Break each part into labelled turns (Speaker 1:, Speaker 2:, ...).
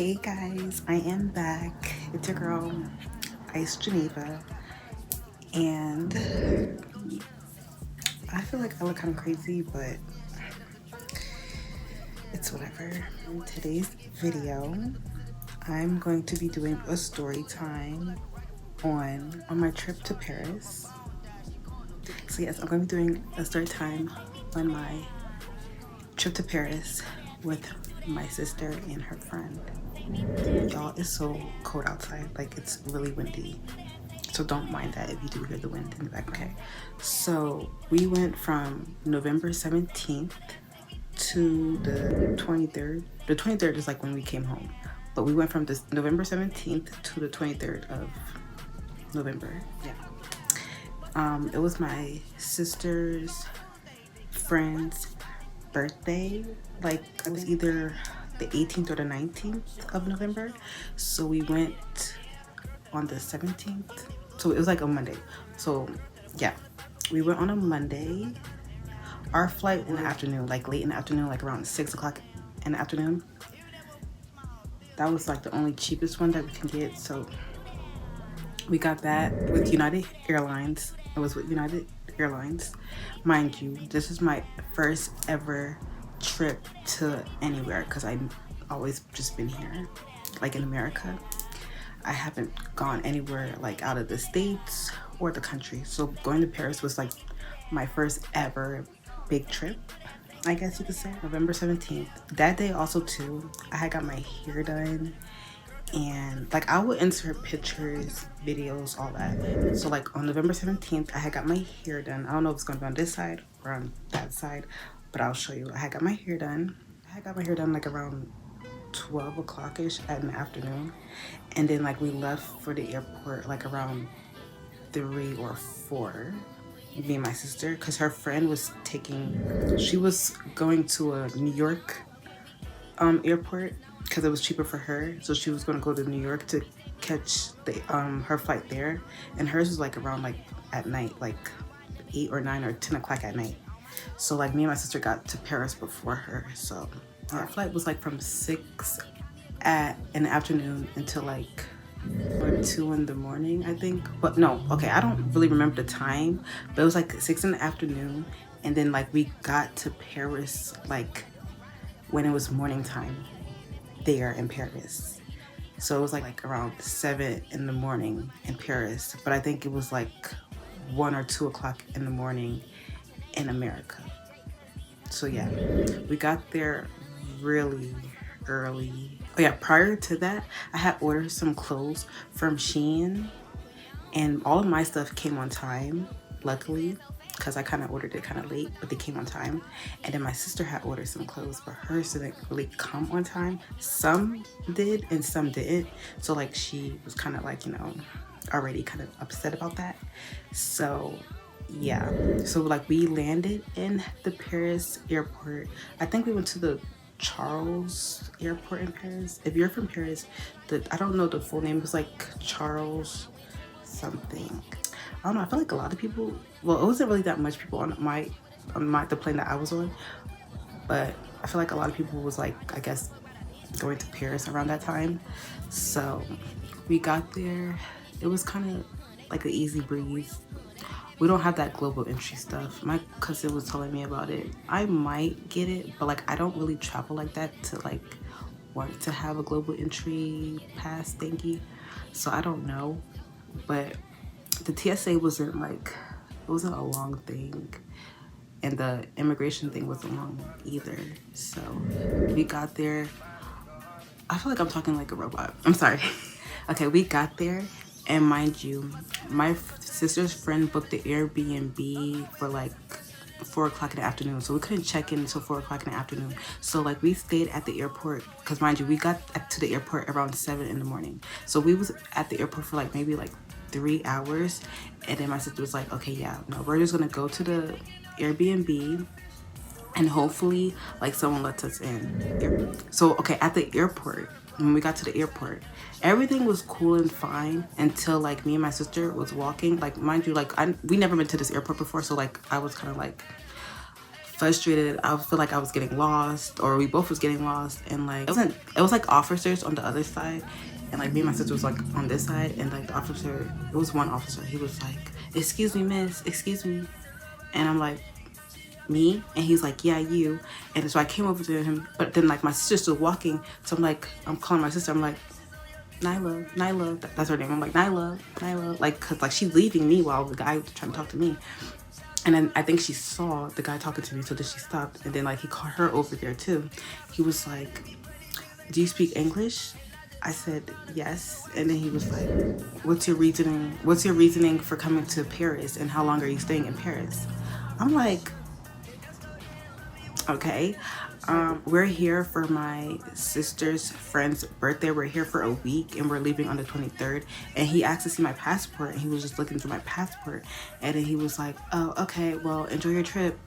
Speaker 1: Hey guys, I am back. It's your girl, Ice Geneva, and I feel like I look kind of crazy, but it's whatever. In today's video, I'm going to be doing a story time on my trip to Paris. So yes, I'm going to be doing a story time on my trip to Paris with my sister and her friend. Y'all, it's so cold outside, like it's really windy, so don't mind that if you do hear the wind in the back. Okay, so we went from November 17th to the 23rd. The 23rd is like when we came home, but we went from this November 17th to the 23rd of November. Yeah, it was my sister's friend's birthday. Like it was either the 18th or the 19th of November, so we went on the 17th, so it was like a Monday. So yeah, we went on a Monday. Our flight in the afternoon, like late in the afternoon, like around 6 o'clock in the afternoon. That was like the only cheapest one that we can get, so we got that with United Airlines. It was with United Airlines. Mind you, this is my first ever trip to anywhere because I've always just been here, like in America. I haven't gone anywhere like out of the States or the country. So going to Paris was like my first ever big trip, I guess you could say. November 17th. That day also too, I had got my hair done, and like I would insert pictures, videos, all that. So like on November 17th, I had got my hair done. I don't know if it's gonna be on this side or on that side, but I'll show you. I had got my hair done. I had got my hair done like around 12 o'clock-ish in the afternoon, and then like we left for the airport like around 3 or 4, me and my sister, because her friend was she was going to a New York airport because it was cheaper for her, so she was going to go to New York to catch the her flight there, and hers was like around like at night, like 8 or 9 or 10 o'clock at night. So like me and my sister got to Paris before her, so our flight was like from 6 in the afternoon until like 2 in the morning, I think. But no, okay, I don't really remember the time, but it was like 6 in the afternoon, and then like we got to Paris like when it was morning time there in Paris. So it was like around 7 in the morning in Paris, but I think it was like 1 or 2 o'clock in the morning in America. So yeah, we got there really early. Oh yeah, prior to that, I had ordered some clothes from Shein, and all of my stuff came on time, luckily, because I kind of ordered it kind of late, but they came on time. And then my sister had ordered some clothes, but hers didn't really come on time. Some did and some didn't. So like she was kind of like, you know, already kind of upset about that. So yeah, so like we landed in the Paris airport. I think we went to the Charles airport in Paris. If you're from Paris, I don't know the full name, it was like Charles something. I don't know, I feel like a lot of people, well, it wasn't really that much people on the plane that I was on, but I feel like a lot of people was like, I guess, going to Paris around that time. So we got there. It was kind of like an easy breeze. We don't have that global entry stuff. My cousin was telling me about it. I might get it, but like I don't really travel like that to like want to have a global entry pass thingy. So I don't know. But the TSA wasn't like, it wasn't a long thing. And the immigration thing wasn't long either. So we got there. I feel like I'm talking like a robot. I'm sorry. Okay, we got there. And mind you, my sister's friend booked the Airbnb for like 4 o'clock in the afternoon. So we couldn't check in until 4 o'clock in the afternoon. So like we stayed at the airport, because mind you, we got to the airport around 7 in the morning. So we was at the airport for like maybe like 3 hours. And then my sister was like, okay, yeah, no, we're just gonna go to the Airbnb and hopefully like someone lets us in. So okay, at the airport, when we got to the airport, everything was cool and fine until like me and my sister was walking. Like mind you, like we never been to this airport before, so like I was kind of like frustrated. I feel like I was getting lost, or we both was getting lost, and like it was like officers on the other side, and like me and my sister was like on this side, and like the officer, it was one officer, he was like, "Excuse me, miss, excuse me," and I'm like, "Me?" And he's like, "Yeah, you." And so I came over to him, but then like my sister's still walking, so I'm like, I'm calling my sister, I'm like, "Nyla, Nyla," that's her name. I'm like, "Nyla, Nyla," like, cause like she's leaving me while the guy was trying to talk to me. And then I think she saw the guy talking to me, so then she stopped. And then like he called her over there too. He was like, "Do you speak English?" I said yes. And then he was like, "What's your reasoning? What's your reasoning for coming to Paris? And how long are you staying in Paris?" I'm like, okay. We're here for my sister's friend's birthday. We're here for a week and we're leaving on the 23rd. And he asked to see my passport and he was just looking through my passport. And then he was like, "Oh, okay, well, enjoy your trip."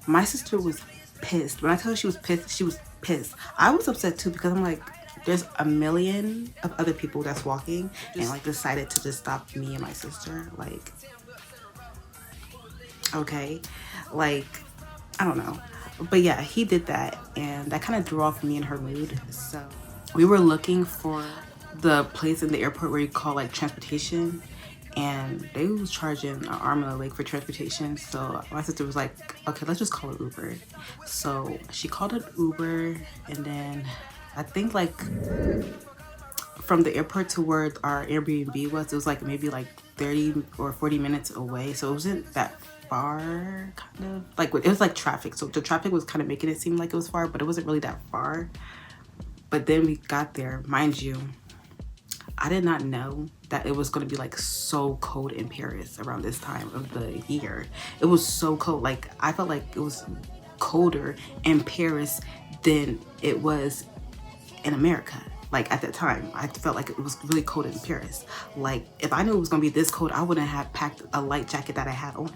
Speaker 1: My sister was pissed. When I tell her she was pissed, she was pissed. I was upset too because I'm like, there's a million of other people that's walking and like decided to just stop me and my sister. Like, okay, like, I don't know. But yeah, he did that and that kind of threw off me and her mood. So we were looking for the place in the airport where you call like transportation, and they was charging an arm and a leg for transportation. So my sister was like, "Okay, let's just call it Uber." So she called it Uber, and then I think like from the airport to where our Airbnb was, it was like maybe like 30 or 40 minutes away. So it wasn't that far, kind of. Like, it was like traffic. So the traffic was kind of making it seem like it was far, but it wasn't really that far. But then we got there, mind you, I did not know that it was going to be like so cold in Paris around this time of the year. It was so cold. Like, I felt like it was colder in Paris than it was in America. Like, at that time, I felt like it was really cold in Paris. Like, if I knew it was gonna be this cold, I wouldn't have packed a light jacket that I had on.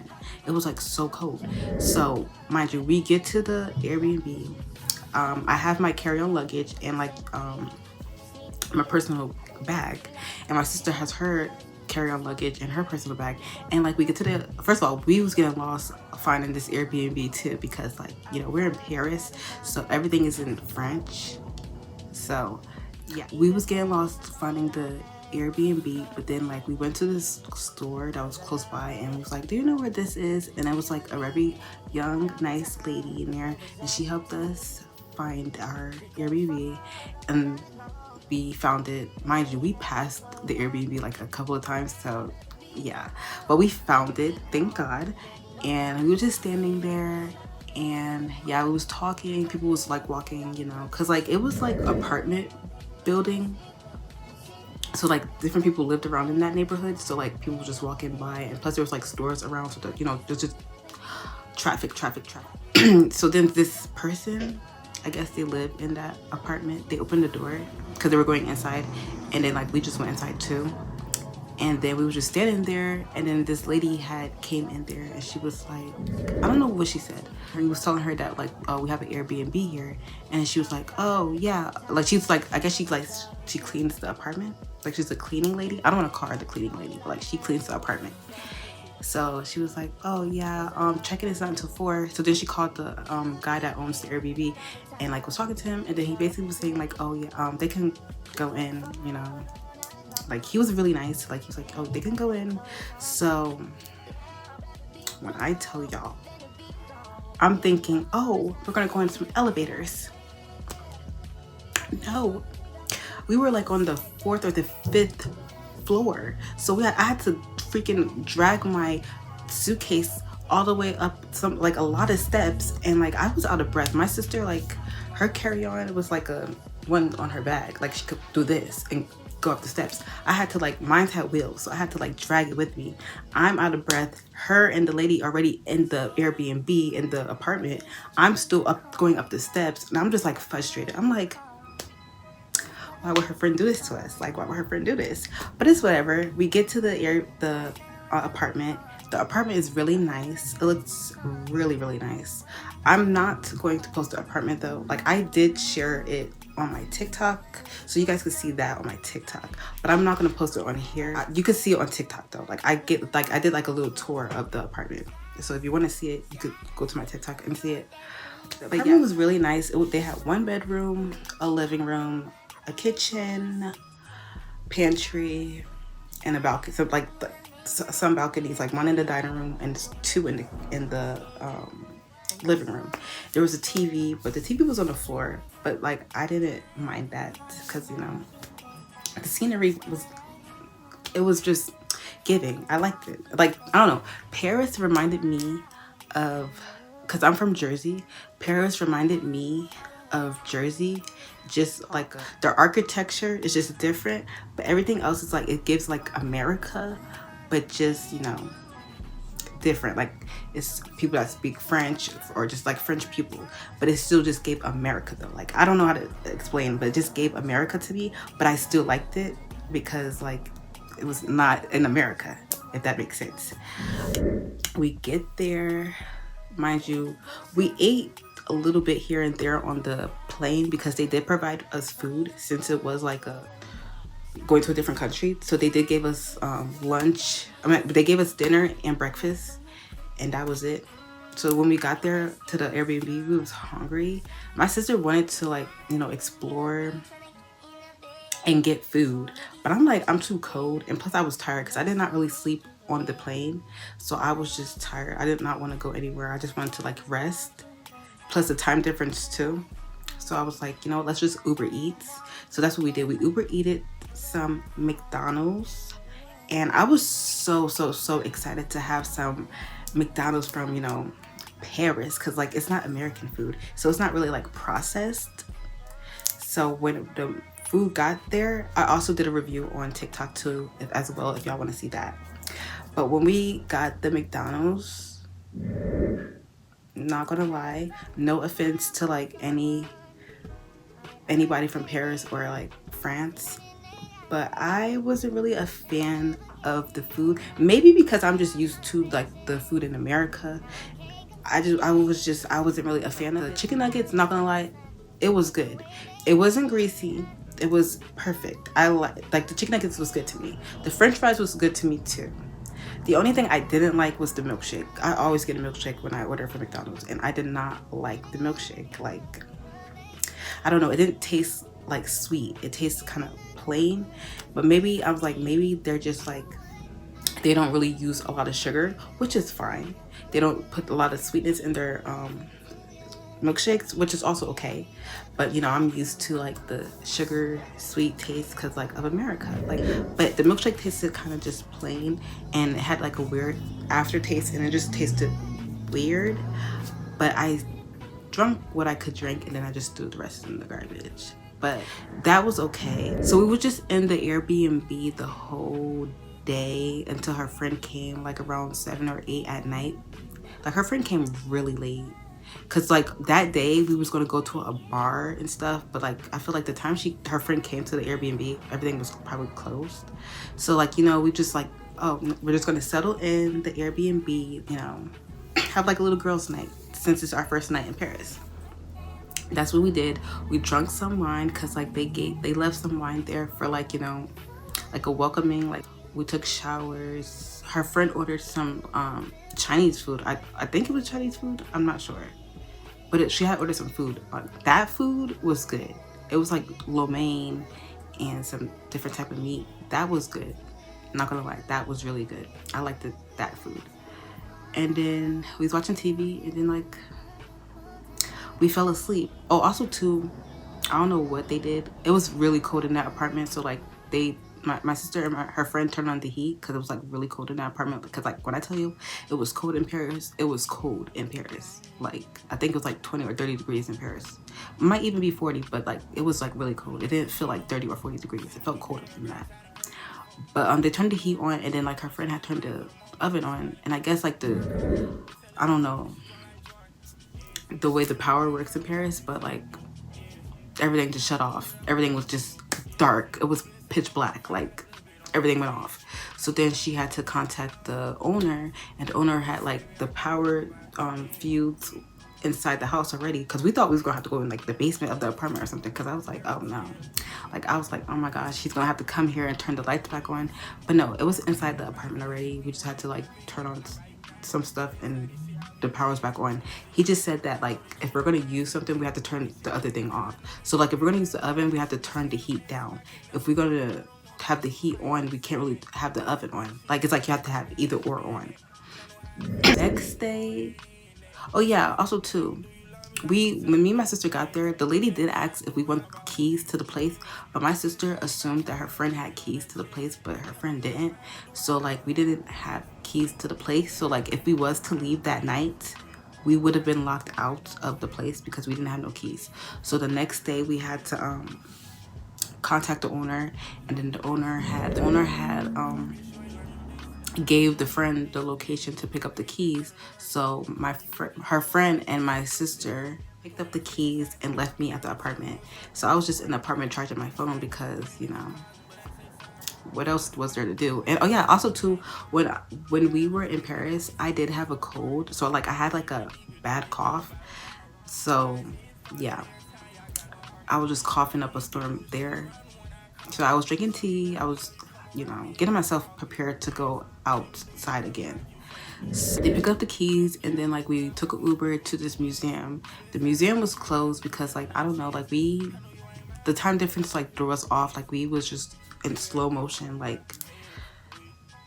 Speaker 1: It was like so cold. So mind you, we get to the Airbnb. I have my carry-on luggage and like my personal bag, and my sister has her carry-on luggage and her personal bag. And like, we get to the, first of all, we was getting lost finding this Airbnb too, because like, you know, we're in Paris, so everything is in French. So yeah, we was getting lost finding the Airbnb, but then like we went to this store that was close by and was like, "Do you know where this is?" And it was like a very young, nice lady in there, and she helped us find our Airbnb, and we found it. Mind you, we passed the Airbnb like a couple of times, so yeah, but we found it, thank God. And we were just standing there, and yeah, we was talking, people was like walking, you know, because like it was like apartment building, so like different people lived around in that neighborhood, so like people were just walking by, and plus there was like stores around, so that, you know, there's just traffic. So then this person, I guess they lived in that apartment, they opened the door because they were going inside, and then like we just went inside too. And then we were just standing there, and then this lady had came in there, and she was like, I don't know what she said. He was telling her that like, "Oh, we have an Airbnb here," and she was like, "Oh yeah," like she was like, I guess she cleans the apartment, like she's a cleaning lady. I don't want to call her the cleaning lady, but like she cleans the apartment. So she was like, "Oh yeah, check-in is not until 4." So then she called the guy that owns the Airbnb and like was talking to him, and then he basically was saying like, "Oh yeah, they can go in," you know. Like, he was really nice. Like, he was like, "Oh, they can go in." So when I tell y'all, I'm thinking, "Oh, we're gonna go in some elevators." No, we were like on the 4th or the 5th floor, so I had to freaking drag my suitcase all the way up some, like, a lot of steps, and like I was out of breath. My sister, like, her carry-on was like a one on her bag, like she could do this and go up the steps. I had to like, mine had wheels, so I had to like drag it with me. I'm out of breath. Her and the lady already in the Airbnb, in the apartment. I'm still up, going up the steps, and I'm just like frustrated. I'm like, why would her friend do this to us? Like, why would her friend do this? But it's whatever. We get to the apartment. The apartment is really nice. It looks really, really nice. I'm not going to post the apartment though. Like, I did share it on my TikTok, so you guys can see that on my TikTok, but I'm not gonna post it on here. You can see it on TikTok though. Like I did like a little tour of the apartment, so if you want to see it, you could go to my TikTok and see it. But yeah, it was really nice. They had 1 bedroom, a living room, a kitchen, pantry, and a balcony. So like some balconies, like 1 in the dining room and 2 in the living room. There was a TV, but the TV was on the floor. But like I didn't mind that because, you know, the scenery was just giving. I liked it. Like, I don't know, Paris reminded me of, because I'm from Jersey, Paris reminded me of Jersey. Just like the architecture is just different, but everything else is like, it gives like America, but just, you know, different. Like it's people that speak French or just like French people, but it still just gave America though. Like I don't know how to explain, but it just gave America to me, but I still liked it because like it was not in America, if that makes sense. We get there, mind you, we ate a little bit here and there on the plane because they did provide us food since it was like going to a different country. So they did give us lunch. I mean, they gave us dinner and breakfast, and that was it. So when we got there to the Airbnb, we was hungry. My sister wanted to, like, you know, explore and get food, but I'm like, I'm too cold, and plus I was tired because I did not really sleep on the plane, so I was just tired. I did not want to go anywhere. I just wanted to like rest, plus the time difference too. So I was like, you know, let's just Uber Eats. So that's what we did. We Uber Eated some McDonald's, and I was so excited to have some McDonald's from, you know, Paris, because like it's not American food, so it's not really like processed. So when the food got there, I also did a review on TikTok too, as well, if y'all want to see that. But when we got the McDonald's, not gonna lie, no offense to like anybody from Paris or like France, but I wasn't really a fan of the food. Maybe because I'm just used to like the food in America. I wasn't really a fan of the chicken nuggets. Not gonna lie, it was good. It wasn't greasy. It was perfect. I like the chicken nuggets was good to me. The French fries was good to me too. The only thing I didn't like was the milkshake. I always get a milkshake when I order from McDonald's, and I did not like the milkshake. Like, I don't know, it didn't taste like sweet. It tastes kind of plain, but maybe I was like, maybe they're just like, they don't really use a lot of sugar, which is fine. They don't put a lot of sweetness in their milkshakes, which is also okay. But you know, I'm used to like the sugar sweet taste because like of America. Like, but the milkshake tasted kind of just plain, and it had like a weird aftertaste, and it just tasted weird. But I drank what I could drink, and then I just threw the rest in the garbage. But that was okay. So we were just in the Airbnb the whole day until her friend came, like around 7 or 8 at night. Like her friend came really late, cause like that day we was gonna go to a bar and stuff, but like I feel like the time her friend came to the Airbnb, everything was probably closed. So like, you know, we just like, oh, we're just gonna settle in the Airbnb, you know, have like a little girls' night since it's our first night in Paris. That's what we did. We drank some wine because like they left some wine there for like, you know, like a welcoming. Like we took showers. Her friend ordered some Chinese food. I think it was Chinese food. I'm not sure, but she had ordered some food. That food was good. It was like lo mein and some different type of meat. That was good. Not gonna lie, that was really good. I liked that food. And then we was watching TV, and then like we fell asleep. Oh, also too, I don't know what they did. It was really cold in that apartment, so like my sister and her friend turned on the heat because it was like really cold in that apartment. Because like when I tell you it was cold in Paris, it was cold in Paris. Like I think it was like 20 or 30 degrees in Paris. It might even be 40, but like it was like really cold. It didn't feel like 30 or 40 degrees. It felt colder than that. But they turned the heat on, and then like her friend had turned the oven on, and I guess like I don't know the way the power works in Paris, but like everything just shut off. Everything was just dark. It was pitch black. Like everything went off. So then she had to contact the owner, and the owner had like the power fuse inside the house already, because we thought we was gonna have to go in like the basement of the apartment or something, because I was like, oh no, like I was like, oh my gosh, she's gonna have to come here and turn the lights back on. But no, it was inside the apartment already. We just had to like turn on some stuff and the power's back on. He just said that like if we're gonna use something, we have to turn the other thing off. So like if we're gonna use the oven, we have to turn the heat down. If we're gonna have the heat on, we can't really have the oven on. Like it's like you have to have either or on. Next day, oh yeah, also too, when me and my sister got there, the lady did ask if we want keys to the place, but my sister assumed that her friend had keys to the place, but her friend didn't. So like we didn't have keys to the place. So like if we was to leave that night, we would have been locked out of the place because we didn't have no keys. So the next day we had to contact the owner, and then the owner had gave the friend the location to pick up the keys. So her friend and my sister picked up the keys and left me at the apartment. So I was just in the apartment charging my phone because, you know, what else was there to do? And oh yeah, also too, when we were in Paris, I did have a cold. So like I had like a bad cough. So yeah, I was just coughing up a storm there. So I was drinking tea. I was, you know, getting myself prepared to go outside again. So they picked up the keys, and then like we took an Uber to this museum. The museum was closed because like, I don't know, like the time difference like threw us off. Like we was just in slow motion. Like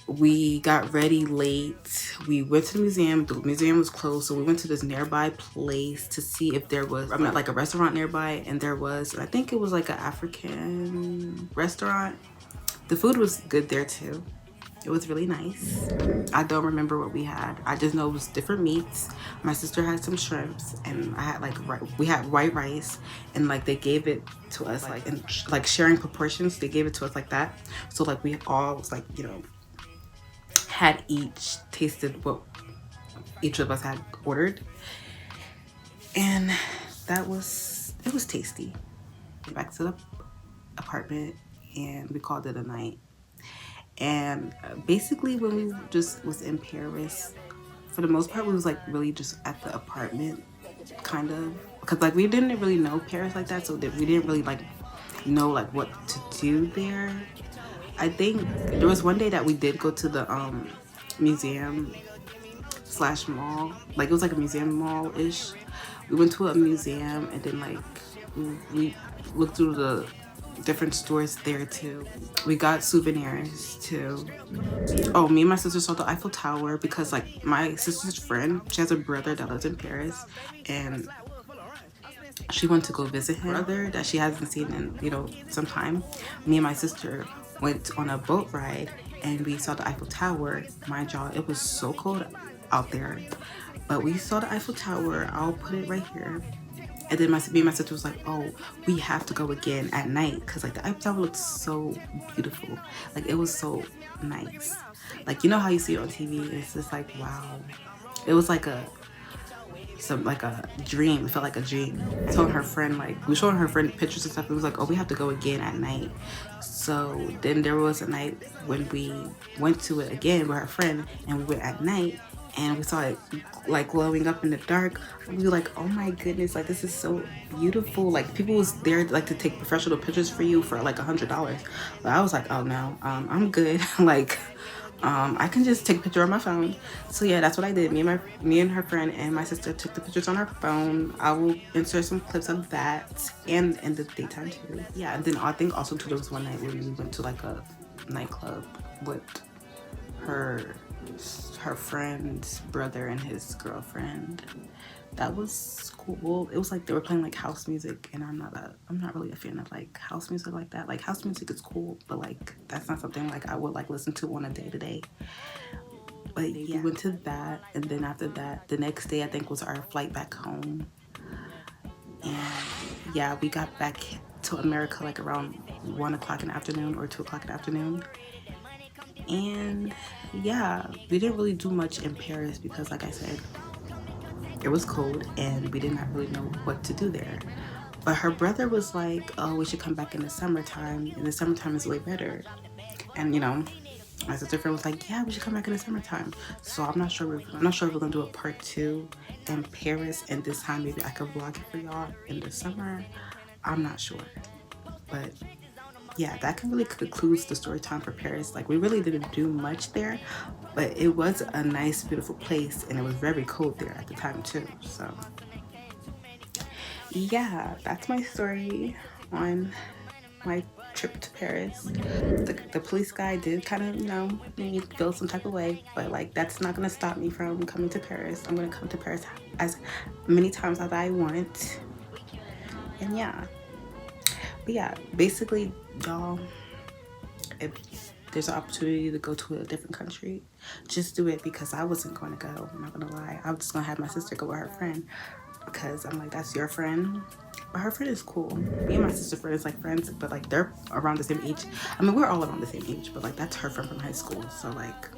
Speaker 1: we got ready late. We went to the museum was closed, so we went to this nearby place to see if there was, like a restaurant nearby, and there was, I think it was like an African restaurant. The food was good there too. It was really nice. I don't remember what we had. I just know it was different meats. My sister had some shrimps, and I had like we had white rice, and like they gave it to us like in like sharing proportions. They gave it to us like that. So like we all was like, you know, had each tasted what each of us had ordered, and it was tasty. Back to the apartment, and we called it a night. And basically when we just was in Paris, for the most part we was like really just at the apartment, kind of, because like we didn't really know Paris like that, so that we didn't really like know like what to do there. I think there was one day that we did go to the museum slash mall. Like it was like a museum mall-ish. We went to a museum, and then like we looked through the different stores there too. We got souvenirs too. Oh, me and my sister saw the Eiffel Tower because like my sister's friend, she has a brother that lives in Paris, and she went to go visit him, brother that she hasn't seen in, you know, some time. Me and my sister went on a boat ride, and we saw the Eiffel Tower. Mind y'all, it was so cold out there, but we saw the Eiffel Tower. I'll put it right here. And then me and my sister was like, oh, we have to go again at night, because like the Eiffel Tower looked so beautiful. Like it was so nice. Like, you know how you see it on TV, it's just like, wow. It was like a dream. It felt like a dream. I told her friend, like, we showing her friend pictures and stuff. It was like, oh, we have to go again at night. So then there was a night when we went to it again with her friend, and we went at night, and we saw it like glowing up in the dark. We were like, oh my goodness, like this is so beautiful. Like people was there like to take professional pictures for you for like $100. But I was like, oh no, I'm good. Like I can just take a picture on my phone. So yeah, that's what I did. Me and her friend and my sister took the pictures on her phone. I will insert some clips of that, and in the daytime too. Yeah, and then I think also too, there was one night when we went to like a nightclub with her friend's brother and his girlfriend. That was cool. It was like they were playing like house music, and I'm not really a fan of like house music like that. Like house music is cool, but like that's not something like I would like listen to on a day-to-day. But yeah, we went to that, and then after that, the next day I think was our flight back home. And yeah, we got back to America like around 1 o'clock in the afternoon or 2 o'clock in the afternoon. And yeah, we didn't really do much in Paris because, like I said, it was cold and we did not really know what to do there. But her brother was like, oh, we should come back in the summertime, and the summertime is way better. And you know, my sister friend was like, yeah, we should come back in the summertime. So I'm not sure if we're gonna do a part 2 in Paris, and this time maybe I could vlog it for y'all in the summer. I'm not sure, but yeah, that can really concludes the story time for Paris. Like, we really didn't do much there, but it was a nice, beautiful place, and it was very cold there at the time too. So yeah, that's my story on my trip to Paris. The police guy did kind of, you know, make me feel some type of way, but like, that's not gonna stop me from coming to Paris. I'm gonna come to Paris as many times as I want. And yeah, but yeah, basically, y'all, if there's an opportunity to go to a different country, just do it, because I wasn't going to go. I'm not gonna lie. I was just gonna have my sister go with her friend, because I'm like, that's your friend. But her friend is cool. Me and my sister friend is like friends, but like, they're around the same age. I mean, we're all around the same age, but like, that's her friend from high school. So like,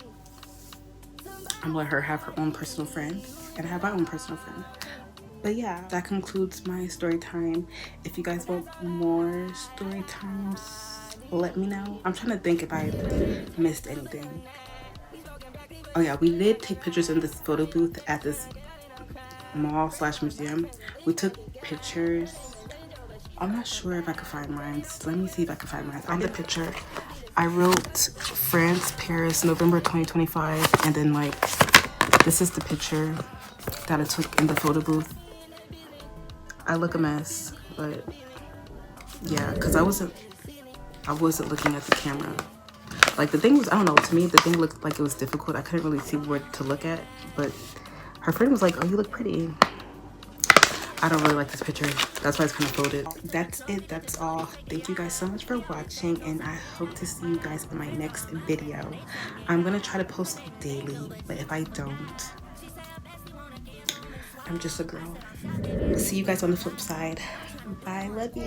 Speaker 1: I'm gonna let her have her own personal friend, and I have my own personal friend. But yeah, that concludes my story time. If you guys want more story times, let me know. I'm trying to think if I missed anything. Oh yeah, we did take pictures in this photo booth at this mall slash museum. We took pictures. I'm not sure if I could find mine. Let me see if I can find mine. On the picture, I wrote France, Paris, November 2025, and then like, this is the picture that I took in the photo booth. I look a mess, but yeah, because I wasn't looking at the camera. Like, the thing was, I don't know, to me the thing looked like it was difficult. I couldn't really see where to look at, but her friend was like, oh, you look pretty. I don't really like this picture. That's why it's kind of folded. That's it. That's all. Thank you guys so much for watching, and I hope to see you guys in my next video. I'm gonna try to post daily, but if I don't, I'm just a girl. See you guys on the flip side. Bye. Love you.